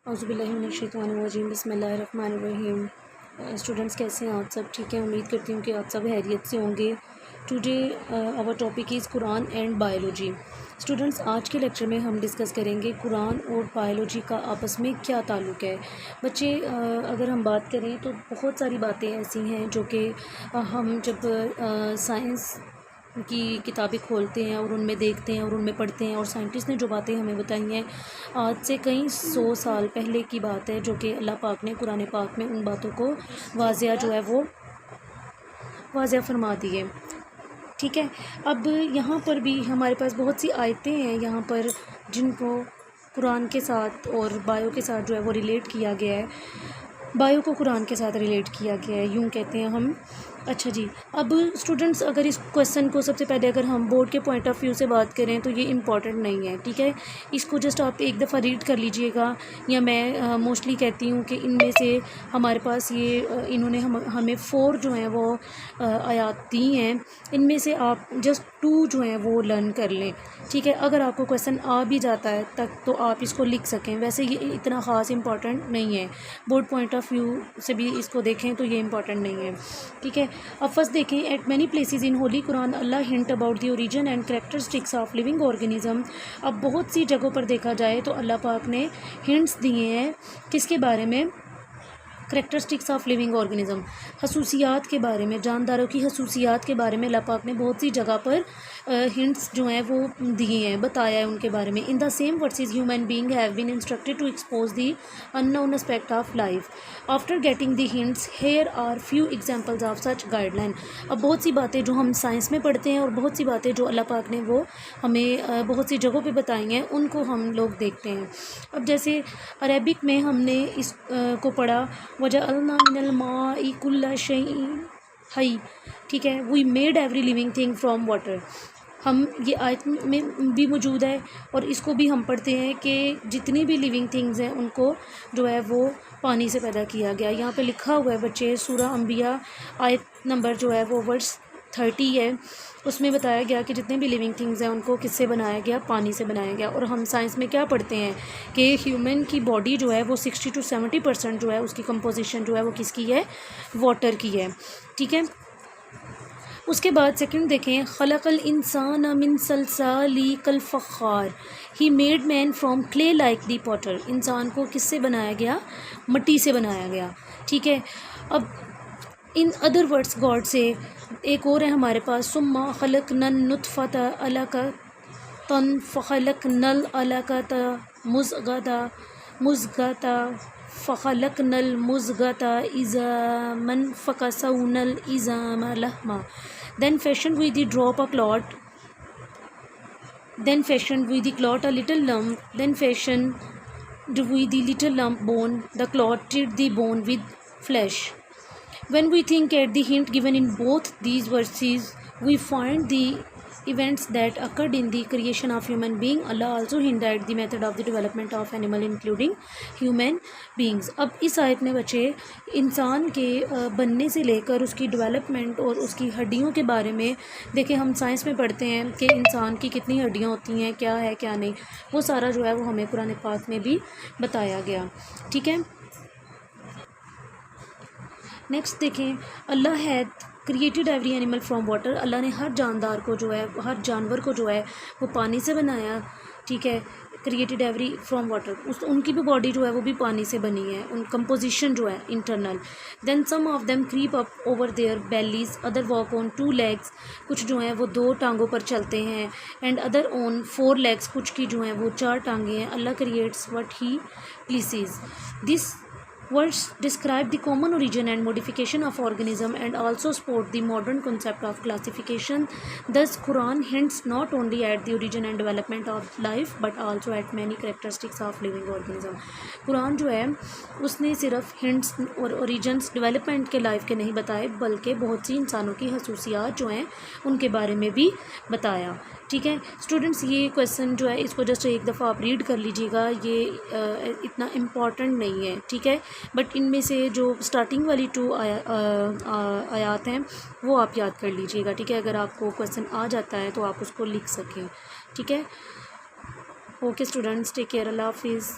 اعوذ باللہ من الشیطان الرجیم، بسم اللہ الرحمن الرحیم۔ اسٹوڈنٹس کیسے ہیں آپ سب؟ ٹھیک ہے، امید کرتی ہوں کہ آپ سب خیریت سے ہوں گے۔ Today our topic is Quran and biology. Students, آج کے لیکچر میں ہم ڈسکس کریں گے قرآن اور بایولوجی کا آپس میں کیا تعلق ہے۔ بچے، اگر ہم بات کریں تو بہت ساری باتیں ایسی ہیں جو کہ ہم جب سائنس کی کتابیں کھولتے ہیں اور ان میں دیکھتے ہیں اور ان میں پڑھتے ہیں، اور سائنٹسٹ نے جو باتیں ہمیں بتائی ہیں آج سے کئی 100 سال پہلے کی بات ہے، جو کہ اللہ پاک نے قرآن پاک میں ان باتوں کو واضح فرما دی ہے۔ ٹھیک ہے، اب یہاں پر بھی ہمارے پاس بہت سی آیتیں ہیں یہاں پر جن کو قرآن کے ساتھ اور بایو کے ساتھ جو ہے وہ ریلیٹ کیا گیا ہے۔ بایو کو قرآن کے ساتھ ریلیٹ کیا گیا ہے، یوں کہتے ہیں ہم۔ اچھا جی، اب اسٹوڈنٹس اگر اس کویسچن کو سب سے پہلے اگر ہم بورڈ کے پوائنٹ آف ویو سے بات کریں تو یہ امپورٹنٹ نہیں ہے، ٹھیک ہے۔ اس کو جسٹ آپ ایک دفعہ ریڈ کر لیجئے گا، یا میں موسٹلی کہتی ہوں کہ ان میں سے ہمارے پاس انہوں نے ہمیں 4 جو ہیں وہ آیات دی ہیں، ان میں سے آپ جسٹ 2 جو ہیں وہ لرن کر لیں، ٹھیک ہے۔ اگر آپ کو کویسچن آ بھی جاتا ہے تک تو آپ اس کو لکھ سکیں، ویسے یہ اتنا خاص امپورٹنٹ نہیں ہے۔ بورڈ پوائنٹ آف ویو سے بھی اس کو دیکھیں تو یہ امپورٹنٹ نہیں ہے، ٹھیک ہے۔ اب فرسٹ دیکھیں، at many places in holy Quran Allah hint about the origin and characteristics of living organism. اب بہت سی جگہوں پر دیکھا جائے تو اللہ پاک نے ہنٹس دیے ہیں کس کے بارے میں؟ کریکٹرسٹکس آف لیونگ آرگینزم، خصوصیات کے بارے میں، جانداروں کی خصوصیات کے بارے میں اللہ پاک نے بہت سی جگہ پر ہنٹس جو ہیں وہ دیے ہیں، بتایا ہے ان کے بارے میں۔ In the same verses human being have been instructed to expose the unknown aspect of life after getting the hints here are few examples of such guideline. اب بہت سی باتیں جو ہم سائنس میں پڑھتے ہیں اور بہت سی باتیں جو اللہ پاک نے وہ ہمیں بہت سی جگہوں پہ بتائی ہیں، ان کو ہم لوگ دیکھتے ہیں۔ اب جیسے عربک میں ہم نے اس کو پڑھا، وَجَعَلْنَا مِنَ الْمَاءِ كُلَّ شَيْءٍ حَيٍّ، ٹھیک ہے، we made every living thing from water. ہم یہ آیت میں بھی موجود ہے اور اس کو بھی ہم پڑھتے ہیں کہ جتنی بھی لیونگ تھنگز ہیں ان کو جو ہے وہ پانی سے پیدا کیا گیا۔ یہاں پہ لکھا ہوا ہے بچے، سورہ انبیاء آیت نمبر جو ہے وہ ورس 30 ہے، اس میں بتایا گیا کہ جتنے بھی لیونگ تھنگز ہیں ان کو کس سے بنایا گیا؟ پانی سے بنایا گیا۔ اور ہم سائنس میں کیا پڑھتے ہیں کہ ہیومن کی باڈی جو ہے وہ 60 to 70% جو ہے اس کی کمپوزیشن جو ہے وہ کس کی ہے؟ واٹر کی ہے، ٹھیک ہے۔ اس کے بعد سیکنڈ دیکھیں، خلق الانسان من صلصال کالفخار، he made man from clay like the potter. انسان کو کس سے بنایا گیا؟ مٹی سے بنایا گیا، ٹھیک ہے۔ اب ان ادر ورڈس گاڈ سے ایک اور ہے ہمارے پاس، ثم خلقنا النطفۃ علقۃ فخلقنا العلقۃ مضغۃ فخلقنا المضغۃ عظاما فکسونا العظام لحما، then fashioned we the drop a clot, then fashioned we the clot a little lump, then fashioned we the little lump bone, the clotted the bone with flesh. When we think at the hint given in both these verses, we find the events that occurred in the creation of human being. Allah also hinted at the method of the development of animal including human beings. اب اس آیت میں بچے انسان کے بننے سے لے کر اس کی ڈیولپمنٹ اور اس کی ہڈیوں کے بارے میں دیکھیں، ہم سائنس میں پڑھتے ہیں کہ انسان کی کتنی ہڈیاں ہوتی ہیں، کیا ہے کیا نہیں، وہ سارا جو ہے وہ ہمیں قرآن پاک میں بھی بتایا گیا، ٹھیک ہے۔ نیکسٹ دیکھیں، Allah had created every animal from water, Allah نے ہر جاندار کو جو ہے، ہر جانور کو جو ہے وہ پانی سے بنایا، ٹھیک ہے۔ کریٹڈ ایوری فرام واٹر، ان کی بھی باڈی جو ہے وہ بھی پانی سے بنی ہے، ان کمپوزیشن جو ہے internal. Then some of them creep up over their bellies, other walk on 2 legs، کچھ جو ہیں وہ 2 ٹانگوں پر چلتے ہیں، اینڈ ادر آن 4 legs، کچھ کی جو ہیں وہ 4 ٹانگیں ہیں۔ Allah creates what he places. This words describe the common origin and modification of organism and also support the modern concept of classification. Thus, Quran hints not only at the origin and development of life but also at many characteristics of living organism. قرآن جو ہے اس نے صرف hints اور origins development کے life کے نہیں بتائے، بلکہ بہت سی انسانوں کی خصوصیات جو ہیں ان کے بارے میں بھی بتایا، ٹھیک ہے۔ اسٹوڈنٹس، یہ کویسچن جو ہے اس کو جسٹ ایک دفعہ آپ ریڈ کر لیجیے گا، یہ اتنا امپورٹنٹ نہیں ہے، ٹھیک ہے، بٹ ان میں سے جو اسٹارٹنگ والی 2 آیات ہیں وہ آپ یاد کر لیجیے گا، ٹھیک ہے۔ اگر آپ کو کویسچن آ جاتا ہے تو آپ اس کو لکھ سکیں، ٹھیک ہے۔ اوکے اسٹوڈنٹس، ٹیک کیئر، اللہ حافظ۔